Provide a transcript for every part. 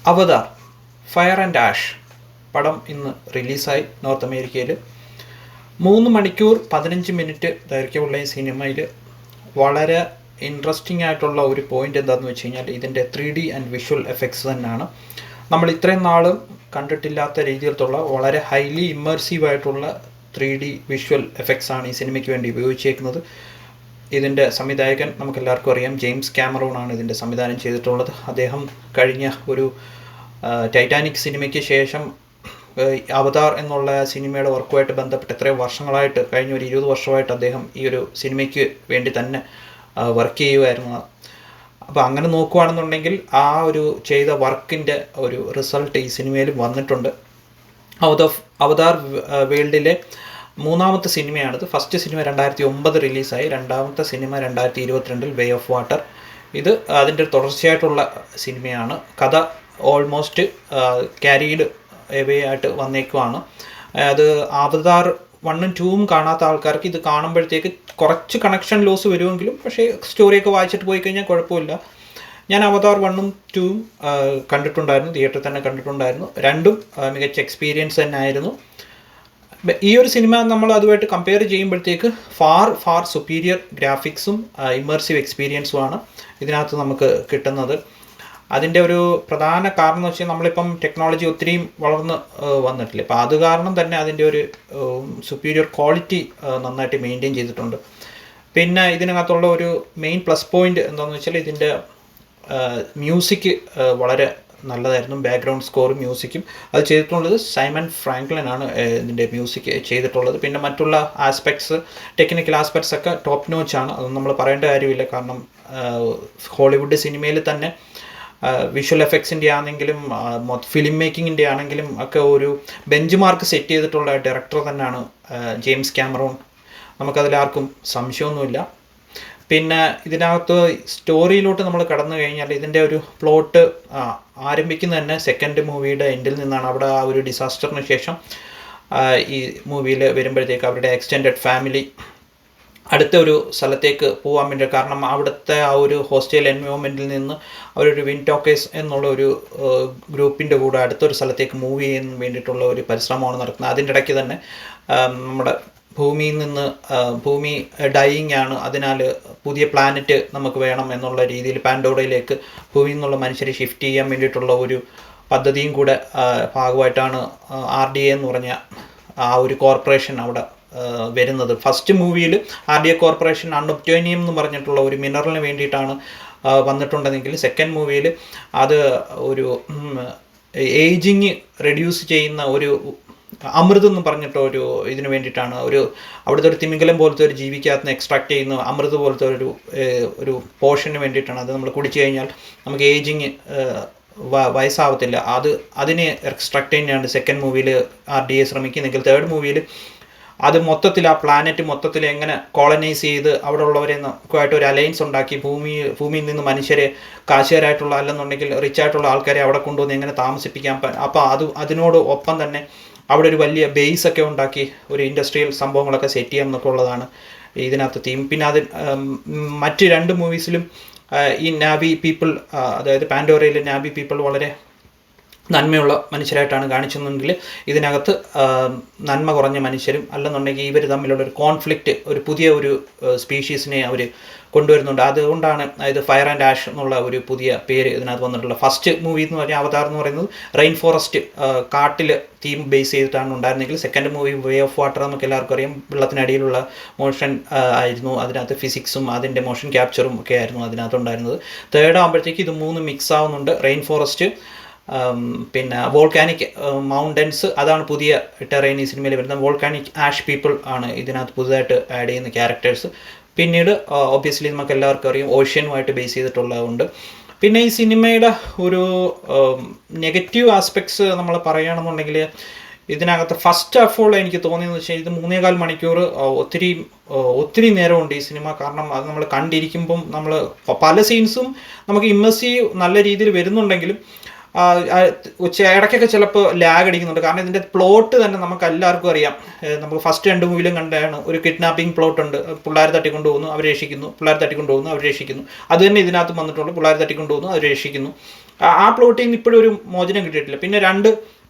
Avatar fire and ash പടം ഇന്ന് റിലീസായി നോർത്ത് അമേരിക്കയിൽ. 3 മണിക്കൂർ 15 മിനിറ്റ് ദൈർഘ്യമുള്ള ഈ സിനിമയിൽ വളരെ ഇൻട്രസ്റ്റിംഗ് ആയിട്ടുള്ള ഒരു പോയിൻ്റ് എന്താണെന്ന് വെച്ച് കഴിഞ്ഞാൽ ഇതിൻ്റെ 3D ആൻഡ് വിഷ്വൽ എഫക്ട്സ് തന്നെയാണ്. നമ്മൾ ഇത്രയും നാളും കണ്ടിട്ടില്ലാത്ത രീതിയിലുള്ള വളരെ ഹൈലി ഇമ്മേഴ്സീവ് ആയിട്ടുള്ള 3D വിഷ്വൽ എഫക്ട്സ് ആണ് ഈ സിനിമയ്ക്ക് വേണ്ടി ഉപയോഗിച്ചേക്കുന്നത്. ഇതിൻ്റെ സംവിധായകൻ നമുക്കെല്ലാവർക്കും അറിയാം, ജെയിംസ് കാമറൂൺ ആണ് ഇതിൻ്റെ സംവിധാനം ചെയ്തിട്ടുള്ളത്. അദ്ദേഹം കഴിഞ്ഞ ഒരു ടൈറ്റാനിക് സിനിമയ്ക്ക് ശേഷം അവതാർ എന്നുള്ള സിനിമയുടെ വർക്കുമായിട്ട് ബന്ധപ്പെട്ട് എത്രയോ വർഷങ്ങളായിട്ട്, കഴിഞ്ഞ ഒരു 20 വർഷമായിട്ട് അദ്ദേഹം ഈ ഒരു സിനിമയ്ക്ക് വേണ്ടി തന്നെ വർക്ക് ചെയ്യുമായിരുന്നു. അപ്പോൾ അങ്ങനെ നോക്കുകയാണെന്നുണ്ടെങ്കിൽ ആ ഒരു ചെയ്ത വർക്കിൻ്റെ ഒരു റിസൾട്ട് ഈ സിനിമയിൽ വന്നിട്ടുണ്ട്. അവതാർ വേൾഡിലെ 3ാമത്തെ സിനിമയാണിത്. ഫസ്റ്റ് സിനിമ 2009 റിലീസായി, 2ാമത്തെ സിനിമ 2022 വേ ഓഫ് വാട്ടർ. ഇത് അതിൻ്റെ തുടർച്ചയായിട്ടുള്ള സിനിമയാണ്. കഥ ഓൾമോസ്റ്റ് ക്യാരീഡ് എവേ ആയിട്ട് വന്നേക്കുവാണ്. അത് അവതാർ 1ഉം 2ഉം കാണാത്ത ആൾക്കാർക്ക് ഇത് കാണുമ്പോഴത്തേക്ക് കുറച്ച് കണക്ഷൻ ലോസ് വരുമെങ്കിലും, പക്ഷേ സ്റ്റോറിയൊക്കെ വായിച്ചിട്ട് പോയി കഴിഞ്ഞാൽ കുഴപ്പമില്ല. ഞാൻ അവതാർ 1ഉം 2ഉം കണ്ടിട്ടുണ്ടായിരുന്നു, തിയേറ്ററിൽ തന്നെ കണ്ടിട്ടുണ്ടായിരുന്നു. രണ്ടും മികച്ച എക്സ്പീരിയൻസ് തന്നെ ആയിരുന്നു. ഈ ഒരു സിനിമ നമ്മൾ അതുമായിട്ട് കമ്പയർ ചെയ്യുമ്പോഴത്തേക്ക് ഫാർ സുപ്പീരിയർ ഗ്രാഫിക്സും ഇമ്മേഴ്സീവ് എക്സ്പീരിയൻസുമാണ് ഇതിനകത്ത് നമുക്ക് കിട്ടുന്നത്. അതിൻ്റെ ഒരു പ്രധാന കാരണം എന്ന് വെച്ചാൽ നമ്മളിപ്പം ടെക്നോളജി ഒത്തിരിയും വളർന്ന് വന്നിട്ടില്ല. അപ്പോൾ അത് കാരണം തന്നെ അതിൻ്റെ ഒരു സുപ്പീരിയർ ക്വാളിറ്റി നന്നായിട്ട് മെയിൻറ്റെയിൻ ചെയ്തിട്ടുണ്ട്. പിന്നെ ഇതിനകത്തുള്ള ഒരു മെയിൻ പ്ലസ് പോയിൻ്റ് എന്താണെന്ന് വെച്ചാൽ ഇതിൻ്റെ മ്യൂസിക് വളരെ നല്ലതായിരുന്നു. ബാക്ക്ഗ്രൗണ്ട് സ്കോറും മ്യൂസിക്കും അത് ചെയ്തിട്ടുള്ളത് സൈമൺ ഫ്രാങ്ക്ലിൻ ആണ് ഇതിൻ്റെ മ്യൂസിക് ചെയ്തിട്ടുള്ളത്. പിന്നെ മറ്റുള്ള ആസ്പെക്ട്സ്, ടെക്നിക്കൽ ആസ്പെക്ട്സ് ഒക്കെ ടോപ്പ് നോച്ചാണ്. അതൊന്നും നമ്മൾ പറയേണ്ട കാര്യമില്ല. കാരണം ഹോളിവുഡ് സിനിമയിൽ തന്നെ വിഷ്വൽ എഫക്ട്സിൻ്റെ ആണെങ്കിലും ഫിലിം മേക്കിങ്ങിൻ്റെ ആണെങ്കിലും ഒക്കെ ഒരു ബെഞ്ച് മാർക്ക് സെറ്റ് ചെയ്തിട്ടുള്ള ഡയറക്ടർ തന്നെയാണ് ജെയിംസ് കാമറൂൺ. നമുക്കതിലാർക്കും സംശയമൊന്നുമില്ല. പിന്നെ ഇതിനകത്ത് സ്റ്റോറിയിലോട്ട് നമ്മൾ കടന്നു കഴിഞ്ഞാൽ ഇതിൻ്റെ ഒരു പ്ലോട്ട് ആരംഭിക്കുന്നത് തന്നെ സെക്കൻഡ് മൂവിയുടെ എൻഡിൽ നിന്നാണ്. അവിടെ ആ ഒരു ഡിസാസ്റ്ററിന് ശേഷം ഈ മൂവിയിൽ വരുമ്പോഴത്തേക്ക് അവരുടെ എക്സ്റ്റെൻഡഡ് ഫാമിലി അടുത്ത ഒരു സ്ഥലത്തേക്ക് പോകാൻ വേണ്ടി, കാരണം അവിടുത്തെ ആ ഒരു ഹോസ്റ്റൽ എൻവയോൺമെൻറ്റിൽ നിന്ന് അവരൊരു വിൻടോക്കേഴ്സ് എന്നുള്ള ഒരു ഗ്രൂപ്പിൻ്റെ കൂടെ അടുത്തൊരു സ്ഥലത്തേക്ക് മൂവ് ചെയ്യാൻ വേണ്ടിയിട്ടുള്ള ഒരു പരിശ്രമമാണ് നടക്കുന്നത്. അതിൻ്റെ ഇടയ്ക്ക് തന്നെ നമ്മുടെ ഭൂമിയിൽ നിന്ന് ഭൂമി ഡൈയിങ് ആണ്, അതിനാൽ പുതിയ പ്ലാനറ്റ് നമുക്ക് വേണം എന്നുള്ള രീതിയിൽ പാൻഡോറയിലേക്ക് ഭൂമിയിൽ നിന്നുള്ള മനുഷ്യരെ ഷിഫ്റ്റ് ചെയ്യാൻ വേണ്ടിയിട്ടുള്ള ഒരു പദ്ധതിയും കൂടെ ഭാഗമായിട്ടാണ് RDA എന്ന് പറഞ്ഞ ആ ഒരു കോർപ്പറേഷൻ അവിടെ വരുന്നത്. ഫസ്റ്റ് മൂവിയിൽ RDA കോർപ്പറേഷൻ അൺഒബ്റ്റോനിയം എന്ന് പറഞ്ഞിട്ടുള്ള ഒരു മിനറലിന് വേണ്ടിയിട്ടാണ് വന്നിട്ടുണ്ടെങ്കിൽ സെക്കൻഡ് മൂവിയിൽ അത് ഒരു ഏജിങ് റെഡ്യൂസ് ചെയ്യുന്ന ഒരു അമൃത് എന്ന് പറഞ്ഞിട്ട് ഒരു ഇതിന് വേണ്ടിയിട്ടാണ്. അവിടുത്തെ ഒരു തിമിംഗലം പോലത്തെ ഒരു ജീവിക്കകത്ത് എക്സ്ട്രാക്ട് ചെയ്യുന്ന അമൃത് പോലത്തെ ഒരു പോർഷന് വേണ്ടിയിട്ടാണ്. അത് നമ്മൾ കുടിച്ചു കഴിഞ്ഞാൽ നമുക്ക് ഏജിങ് വയസ്സാവത്തില്ല. അതിനെ എക്സ്ട്രാക്ട് ചെയ്യാനാണ് സെക്കൻഡ് മൂവിയിൽ RDA ശ്രമിക്കുന്നെങ്കിൽ തേർഡ് മൂവിയിൽ അത് മൊത്തത്തിൽ ആ പ്ലാനറ്റ് മൊത്തത്തിൽ എങ്ങനെ കോളനൈസ് ചെയ്ത് അവിടെ ഉള്ളവരെ ആയിട്ട് ഒരു അലയൻസ് ഉണ്ടാക്കി ഭൂമിയിൽ നിന്ന് മനുഷ്യരെ, കാശുകാരായിട്ടുള്ള അല്ലെന്നുണ്ടെങ്കിൽ റിച്ചായിട്ടുള്ള ആൾക്കാരെ അവിടെ കൊണ്ടുവന്ന് എങ്ങനെ താമസിപ്പിക്കാൻ. അപ്പോൾ അതിനോട് ഒപ്പം തന്നെ അവിടെ ഒരു വലിയ ബേസ് ഒക്കെ ഉണ്ടാക്കി ഒരു ഇൻഡസ്ട്രിയൽ സംഭവങ്ങളൊക്കെ സെറ്റ് ചെയ്യാം എന്നൊക്കെ ഉള്ളതാണ് ഇതിനകത്ത് തീം. പിന്നെ മറ്റ് 2 മൂവീസിലും ഈ നാവി പീപ്പിൾ, അതായത് പാൻഡോറയിലെ നാവി പീപ്പിൾ വളരെ നന്മയുള്ള മനുഷ്യരായിട്ടാണ് കാണിച്ചെന്നുണ്ടെങ്കിൽ ഇതിനകത്ത് നന്മ കുറഞ്ഞ മനുഷ്യരും അല്ലെന്നുണ്ടെങ്കിൽ ഇവർ തമ്മിലുള്ളൊരു കോൺഫ്ലിക്റ്റ്, ഒരു പുതിയ ഒരു സ്പീഷീസിനെ അവർ കൊണ്ടുവരുന്നുണ്ട്. അതുകൊണ്ടാണ് അതായത് ഫയർ ആൻഡ് ആഷ് എന്നുള്ള ഒരു പുതിയ പേര് ഇതിനകത്ത് വന്നിട്ടുള്ളത്. ഫസ്റ്റ് മൂവി എന്ന് പറഞ്ഞാൽ അവതാർ എന്ന് പറയുന്നത് റെയിൻ ഫോറസ്റ്റ്, കാട്ടിൽ തീം ബേസ് ചെയ്തിട്ടാണ് ഉണ്ടായിരുന്നെങ്കിൽ second movie way of water നമുക്ക് എല്ലാവർക്കും അറിയാം, വെള്ളത്തിനടിയിലുള്ള മോഷൻ ആയിരുന്നു. അതിനകത്ത് ഫിസിക്സും അതിൻ്റെ മോഷൻ ക്യാപ്ചറും ഒക്കെ ആയിരുന്നു അതിനകത്തുണ്ടായിരുന്നത്. തേർഡ് ആകുമ്പോഴത്തേക്ക് ഇത് 3 മിക്സ് ആവുന്നുണ്ട്. റെയിൻ ഫോറസ്റ്റ്, പിന്നെ വോൾക്കാനിക് മൗണ്ടൻസ്, അതാണ് പുതിയ ടെറൈൻ ഈ സിനിമയിൽ വരുന്നത്. വോൾക്കാനിക് ആഷ് പീപ്പിൾ ആണ് ഇതിനകത്ത് പുതുതായിട്ട് ആഡ് ചെയ്യുന്ന ക്യാരക്ടേഴ്സ്. പിന്നീട് ഒബ്വിയസ്ലി നമുക്ക് എല്ലാവർക്കും അറിയാം ഓഷ്യനുമായിട്ട് ബേസ് ചെയ്തിട്ടുള്ളതുകൊണ്ട്. പിന്നെ ഈ സിനിമയുടെ ഒരു നെഗറ്റീവ് ആസ്പെക്ട്സ് നമ്മൾ പറയുകയാണെന്നുണ്ടെങ്കിൽ ഇതിനകത്ത് ഫസ്റ്റ് ഓഫ് ഓൾ എനിക്ക് തോന്നിയെന്ന് വെച്ചാൽ ഇത് 3.25 മണിക്കൂർ ഒത്തിരി നേരമുണ്ട് ഈ സിനിമ. കാരണം അത് നമ്മൾ കണ്ടിരിക്കുമ്പം നമ്മൾ പല സീൻസും നമുക്ക് ഇമ്മേഴ്സീവ് നല്ല രീതിയിൽ വരുന്നുണ്ടെങ്കിലും ഇടയ്ക്കൊക്കെ ചിലപ്പോൾ ലാഗ് അടിക്കുന്നുണ്ട്. കാരണം ഇതിൻ്റെ പ്ലോട്ട് തന്നെ നമുക്ക് എല്ലാവർക്കും അറിയാം. നമുക്ക് ഫസ്റ്റ് 2 മൂവിയിലും കണ്ടാണ് ഒരു കിഡ്നാപ്പിംഗ് പ്ലോട്ട് ഉണ്ട്. പിള്ളേർ തട്ടിക്കൊണ്ടു പോകുന്നു, അവർ രക്ഷിക്കുന്നു, പിള്ളേർ തട്ടിക്കൊണ്ടു പോകുന്നു, അവർ രക്ഷിക്കുന്നു. അത് തന്നെ ഇതിനകത്ത് വന്നിട്ടുള്ളൂ. പിള്ളേർ തട്ടിക്കൊണ്ടു പോകുന്നു, അവർ രക്ഷിക്കുന്നു. ആ പ്ലോട്ടിൽ നിന്ന് ഇപ്പോഴും ഒരു മോചനം കിട്ടിയിട്ടില്ല. പിന്നെ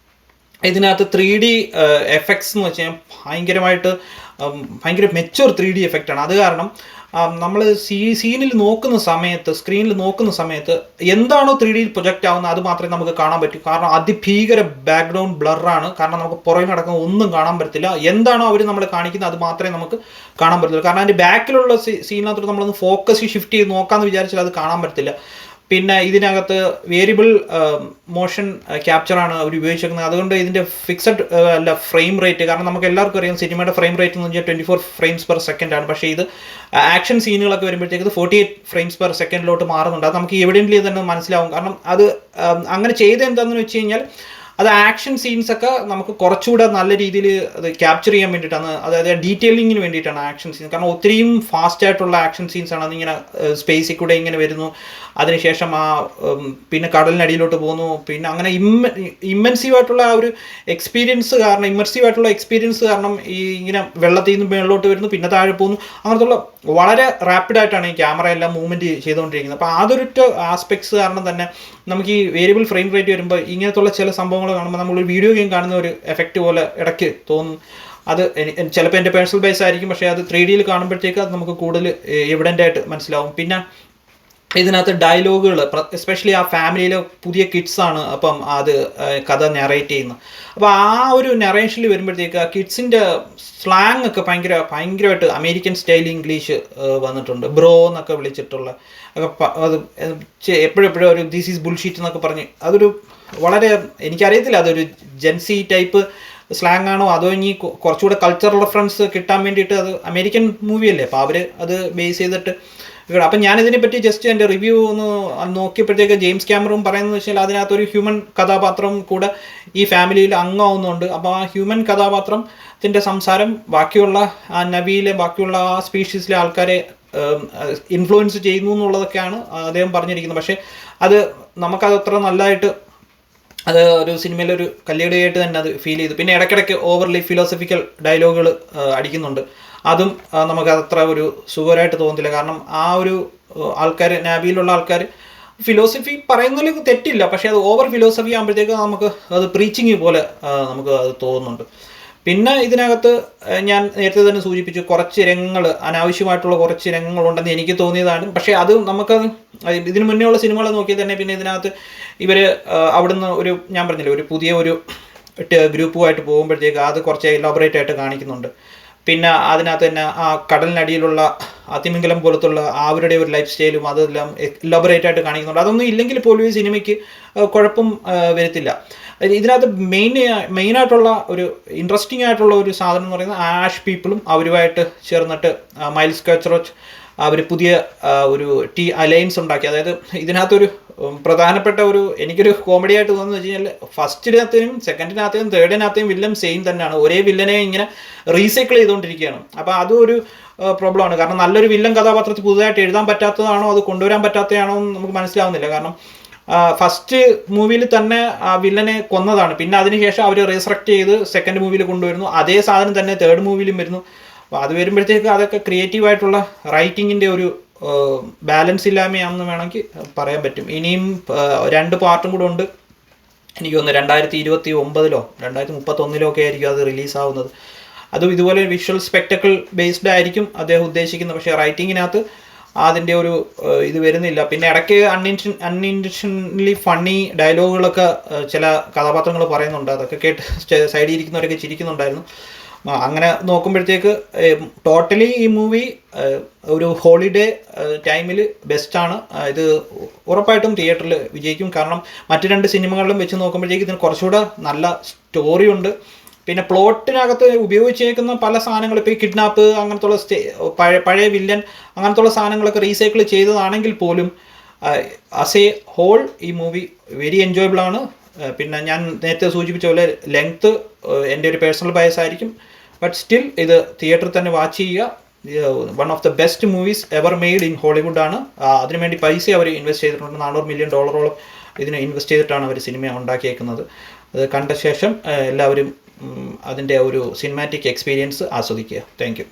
ഇതിനകത്ത് 3D എഫക്ട്സ് എന്ന് വെച്ച് കഴിഞ്ഞാൽ ഭയങ്കര മെച്ചുവർ 3D എഫക്റ്റാണ്. അത് കാരണം നമ്മൾ സീനിൽ നോക്കുന്ന സമയത്ത്, സ്ക്രീനിൽ നോക്കുന്ന സമയത്ത് എന്താണോ 3Dയിൽ പ്രൊജക്റ്റ് ആവുന്നത് അത് മാത്രമേ നമുക്ക് കാണാൻ പറ്റൂ. കാരണം അതിഭീകര ബാക്ക്ഗ്രൗണ്ട് ബ്ലറാണ്. കാരണം നമുക്ക് പുറകെ നടക്കുന്ന ഒന്നും കാണാൻ പറ്റത്തില്ല. എന്താണോ അവർ നമ്മൾ കാണിക്കുന്നത് അത് മാത്രമേ നമുക്ക് കാണാൻ പറ്റത്തുള്ളൂ. കാരണം അതിൻ്റെ ബാക്കിലുള്ള സീനിനകത്തോട്ട് നമ്മളൊന്ന് ഫോക്കസ് ഷിഫ്റ്റ് ചെയ്ത് നോക്കാമെന്ന് വിചാരിച്ചാൽ അത് കാണാൻ പറ്റത്തില്ല. പിന്നെ ഇതിനകത്ത് വേരിയബിൾ മോഷൻ ക്യാപ്ചറാണ് അവർ ഉപയോഗിച്ചിരിക്കുന്നത്. അതുകൊണ്ട് ഇതിൻ്റെ ഫിക്സഡ് അല്ല ഫ്രെയിം റേറ്റ്. കാരണം നമുക്ക് എല്ലാവർക്കും അറിയാം സിനിമയുടെ ഫ്രെയിം റേറ്റ് എന്ന് വെച്ചാൽ 24 ഫ്രെയിംസ് പെർ സെക്കൻഡ് ആണ്. പക്ഷേ ഇത് ആക്ഷൻ സീനുകളൊക്കെ വരുമ്പോഴത്തേക്ക് 48 ഫ്രെയിംസ് പെർ സെക്കൻഡിലോട്ട് മാറുന്നുണ്ട്. അത് നമുക്ക് എവിഡൻ്റ്ലി തന്നെ മനസ്സിലാവും. കാരണം അത് അങ്ങനെ ചെയ്ത് എന്താണെന്ന് വെച്ച് കഴിഞ്ഞാൽ അത് ആക്ഷൻ സീൻസൊക്കെ നമുക്ക് കുറച്ചുകൂടെ നല്ല രീതിയിൽ അത് ക്യാപ്ചർ ചെയ്യാൻ വേണ്ടിയിട്ടാണ്, അതായത് ഡീറ്റെയിലിങ്ങിന് വേണ്ടിയിട്ടാണ് ആക്ഷൻ സീൻസ്. കാരണം ഒത്തിരിയും ഫാസ്റ്റ് ആയിട്ടുള്ള ആക്ഷൻ സീൻസാണ്. അതിങ്ങനെ സ്പേസിൽ കൂടെ ഇങ്ങനെ വരുന്നു, അതിനുശേഷം പിന്നെ കടലിനടിയിലോട്ട് പോകുന്നു, പിന്നെ അങ്ങനെ ഇമ്മൻസീവായിട്ടുള്ള ആ ഒരു എക്സ്പീരിയൻസ് കാരണം, ഇമ്മർസീവായിട്ടുള്ള എക്സ്പീരിയൻസ് കാരണം ഈ ഇങ്ങനെ വെള്ളത്തിൽ നിന്ന് മേളിലോട്ട് വരുന്നു, പിന്നെ താഴെ പോകുന്നു, അങ്ങനത്തുള്ള വളരെ റാപ്പിഡായിട്ടാണ് ഈ ക്യാമറ എല്ലാം മൂവ്മെൻറ്റ് ചെയ്തുകൊണ്ടിരിക്കുന്നത്. അപ്പോൾ അതൊരു ആസ്പെക്ട്സ് കാരണം തന്നെ നമുക്ക് ഈ വേരിയബിൾ ഫ്രെയിം റേറ്റ് വരുമ്പോൾ ഇങ്ങനത്തുള്ള ചില സംഭവങ്ങൾ കാണുമ്പോൾ നമ്മൾ വീഡിയോ ഗെയിം കാണുന്ന ഒരു എഫക്റ്റ് പോലെ ഇടയ്ക്ക് തോന്നും. അത് ചിലപ്പോൾ എൻ്റെ പേഴ്സണൽ ബേസ് ആയിരിക്കും, പക്ഷേ അത് 3Dയിൽ കാണുമ്പോഴത്തേക്ക് അത് നമുക്ക് കൂടുതൽ എവിഡൻ്റ് ആയിട്ട് മനസ്സിലാവും. പിന്നെ ഇതിനകത്ത് ഡയലോഗുകൾ, എസ്പെഷ്യലി ആ ഫാമിലിയിലെ പുതിയ കിഡ്സാണ് അപ്പം അത് കഥ നറേറ്റ് ചെയ്യുന്നത്. അപ്പോൾ ആ ഒരു നറേഷനിൽ വരുമ്പോഴത്തേക്ക് ആ കിഡ്സിൻ്റെ സ്ലാങ് ഒക്കെ ഭയങ്കരമായിട്ട് അമേരിക്കൻ സ്റ്റൈൽ ഇംഗ്ലീഷ് വന്നിട്ടുണ്ട്. ബ്രോ എന്നൊക്കെ വിളിച്ചിട്ടുള്ള അത് എപ്പോഴും ഒരു ദിസ് ഈസ് ബുൾഷീറ്റ് എന്നൊക്കെ പറഞ്ഞ് അതൊരു വളരെ, എനിക്കറിയത്തില്ല അതൊരു ജെൻസി ടൈപ്പ് സ്ലാങ് ആണോ അതോ ഇനി കുറച്ചുകൂടെ കൾച്ചറൽ റെഫറൻസ് കിട്ടാൻ വേണ്ടിയിട്ട്, അത് അമേരിക്കൻ മൂവിയല്ലേ അപ്പോൾ അവർ അത് ബേസ് ചെയ്തിട്ട്. അപ്പം ഞാനിതിനെപ്പറ്റി ജസ്റ്റ് എൻ്റെ റിവ്യൂ ഒന്ന് നോക്കിയപ്പോഴത്തേക്ക് ജെയിംസ് ക്യാമറൂൺ പറയുന്നത് വെച്ചാൽ അതിനകത്തൊരു ഹ്യൂമൻ കഥാപാത്രം കൂടെ ഈ ഫാമിലിയിൽ അംഗമാവുന്നുണ്ട്. അപ്പോൾ ആ ഹ്യൂമൻ കഥാപാത്രത്തിൻ്റെ സംസാരം ബാക്കിയുള്ള ആ നബിയിലെ ബാക്കിയുള്ള ആ സ്പീഷീസിലെ ആൾക്കാരെ ഇൻഫ്ലുവൻസ് ചെയ്യുന്നു എന്നുള്ളതൊക്കെയാണ് അദ്ദേഹം പറഞ്ഞിരിക്കുന്നത്. പക്ഷേ അത് നമുക്കത് അത്ര നല്ലതായിട്ട് അത് ഒരു സിനിമയിലൊരു കല്ലിടയായിട്ട് തന്നെ അത് ഫീൽ ചെയ്തു. പിന്നെ ഇടയ്ക്കിടയ്ക്ക് ഓവർലി ഫിലോസഫിക്കൽ ഡയലോഗുകൾ അടിക്കുന്നുണ്ട്. അതും നമുക്കത്ര ഒരു സുഖകരമായിട്ട് തോന്നുന്നില്ല. കാരണം ആ ഒരു ആൾക്കാർ, നാബിയിലുള്ള ആൾക്കാർ ഫിലോസഫി പറയുന്നതിൽ തെറ്റില്ല, പക്ഷേ അത് ഓവർ ഫിലോസഫി ആകുമ്പോഴത്തേക്ക് നമുക്ക് അത് പ്രീച്ചിങ് പോലെ നമുക്ക് അത് തോന്നുന്നുണ്ട്. പിന്നെ ഇതിനകത്ത് ഞാൻ നേരത്തെ തന്നെ സൂചിപ്പിച്ചു, കുറച്ച് രംഗങ്ങൾ, അനാവശ്യമായിട്ടുള്ള കുറച്ച് രംഗങ്ങളുണ്ടെന്ന് എനിക്ക് തോന്നിയതാണ്. പക്ഷേ അത് നമുക്ക് ഇതിന് മുന്നേ ഉള്ള സിനിമകൾ നോക്കിയാൽ തന്നെ പിന്നെ ഇതിനകത്ത് ഇവർ അവിടുന്ന് ഞാൻ പറഞ്ഞില്ലേ ഒരു പുതിയ ഒരു ഗ്രൂപ്പുമായിട്ട് പോകുമ്പോഴത്തേക്ക് അത് കുറച്ച് എലോബറേറ്റ് ആയിട്ട് കാണിക്കുന്നുണ്ട്. പിന്നെ അതിനകത്ത് തന്നെ ആ കടലിനടിയിലുള്ള അതിമിംഗലം പോലത്തുള്ള അവരുടെ ഒരു ലൈഫ് സ്റ്റൈലും അതെല്ലാം എലോബറേറ്റ് ആയിട്ട് കാണിക്കുന്നുണ്ട്. അതൊന്നും ഇല്ലെങ്കിൽ പോലും ഈ സിനിമയ്ക്ക് കുഴപ്പം വരുത്തില്ല. ഇതിനകത്ത് മെയിനായിട്ടുള്ള ഒരു ഇൻട്രസ്റ്റിംഗ് ആയിട്ടുള്ള ഒരു സാധനം എന്ന് പറയുന്നത് ആഷ് പീപ്പിളും അവരുമായിട്ട് ചേർന്നിട്ട് മൈൽസ് കെച്ച്റോച്ച് അവർ പുതിയ ഒരു അലയൻസ് ഉണ്ടാക്കി. അതായത് ഇതിനകത്തൊരു പ്രധാനപ്പെട്ട എനിക്കൊരു കോമഡി ആയിട്ട് തോന്നുന്നത് വെച്ച് കഴിഞ്ഞാൽ ഫസ്റ്റിനകത്തേയും സെക്കൻഡിനകത്തേയും തേർഡിനകത്തേയും വില്ലൻ സെയിം തന്നെയാണ്. ഒരേ വില്ലനെ ഇങ്ങനെ റീസൈക്കിൾ ചെയ്തുകൊണ്ടിരിക്കുകയാണ്. അപ്പോൾ അതും ഒരു പ്രോബ്ലമാണ്. കാരണം നല്ലൊരു വില്ലൻ കഥാപാത്രത്തിൽ പുതുതായിട്ട് എഴുതാൻ പറ്റാത്തതാണോ അത് കൊണ്ടുവരാൻ പറ്റാത്തതാണോ എന്ന് നമുക്ക് മനസ്സിലാവുന്നില്ല. കാരണം ഫസ്റ്റ് മൂവിയിൽ തന്നെ ആ വില്ലനെ കൊന്നതാണ്. പിന്നെ അതിനുശേഷം അവർ റീസറക്റ്റ് ചെയ്ത് സെക്കൻഡ് മൂവിയിൽ കൊണ്ടുവരുന്നു. അതേ സാധനം തന്നെ തേർഡ് മൂവിയിലും വരുന്നു. അപ്പോൾ അത് വരുമ്പോഴത്തേക്ക് അതൊക്കെ ക്രിയേറ്റീവായിട്ടുള്ള റൈറ്റിങ്ങിൻ്റെ ഒരു ബാലൻസ് ഇല്ലായ്മയാണെന്ന് വേണമെങ്കിൽ പറയാൻ പറ്റും. ഇനിയും 2 പാർട്ടും കൂടെ ഉണ്ട്. എനിക്ക് തോന്നുന്നു 2029 2031 ഒക്കെ ആയിരിക്കും അത് റിലീസാവുന്നത്. അതും ഇതുപോലെ വിഷ്വൽ സ്പെക്ടക്കിൾ ബേസ്ഡ് ആയിരിക്കും അദ്ദേഹം ഉദ്ദേശിക്കുന്നത്. പക്ഷേ റൈറ്റിങ്ങിനകത്ത് അതിൻ്റെ ഒരു ഇത് വരുന്നില്ല. പിന്നെ ഇടയ്ക്ക് അൺഇൻറ്റൻഷനലി ഫണ്ണി ഡയലോഗുകളൊക്കെ ചില കഥാപാത്രങ്ങൾ പറയുന്നുണ്ട്. അതൊക്കെ കേട്ട് സൈഡിൽ ഇരിക്കുന്നവരൊക്കെ ചിരിക്കുന്നുണ്ടായിരുന്നു. അങ്ങനെ നോക്കുമ്പോഴത്തേക്ക് ടോട്ടലി ഈ മൂവി ഒരു ഹോളിഡേ ടൈമിൽ ബെസ്റ്റാണ്. ഇത് ഉറപ്പായിട്ടും തിയേറ്ററിൽ വിജയിക്കും. കാരണം മറ്റ് 2 സിനിമകളിലും വെച്ച് നോക്കുമ്പോഴത്തേക്ക് ഇതിന് കുറച്ചുകൂടെ നല്ല സ്റ്റോറി ഉണ്ട്. പിന്നെ പ്ലോട്ടിനകത്ത് ഉപയോഗിച്ചേക്കുന്ന പല സാധനങ്ങൾ, ഇപ്പോൾ ഈ കിഡ്നാപ്പ് അങ്ങനത്തുള്ള പഴയ വില്ലൻ അങ്ങനത്തുള്ള സാധനങ്ങളൊക്കെ റീസൈക്കിൾ ചെയ്തതാണെങ്കിൽ പോലും ആസ് എ ഹോൾ ഈ മൂവി വെരി എൻജോയബിൾ ആണ്. പിന്നെ ഞാൻ നേരത്തെ സൂചിപ്പിച്ച പോലെ ലെങ്ത്ത് എൻ്റെ ഒരു പേഴ്സണൽ ബയസ് ആയിരിക്കും. ബട്ട് സ്റ്റിൽ ഇത് തിയേറ്ററിൽ തന്നെ വാച്ച് ചെയ്യുക. One of the best movies ever made in ഹോളിവുഡാണ്. അതിനുവേണ്ടി പൈസ അവർ ഇൻവെസ്റ്റ് ചെയ്തിട്ടുണ്ട്. $400 മില്യൺ ഇതിന് ഇൻവെസ്റ്റ് ചെയ്തിട്ടാണ് അവർ സിനിമ ഉണ്ടാക്കിയേക്കുന്നത്. അത് കണ്ട ശേഷം എല്ലാവരും അതിൻ്റെ ഒരു സിനിമാറ്റിക് എക്സ്പീരിയൻസ് ആസ്വദിക്കുക. Thank you.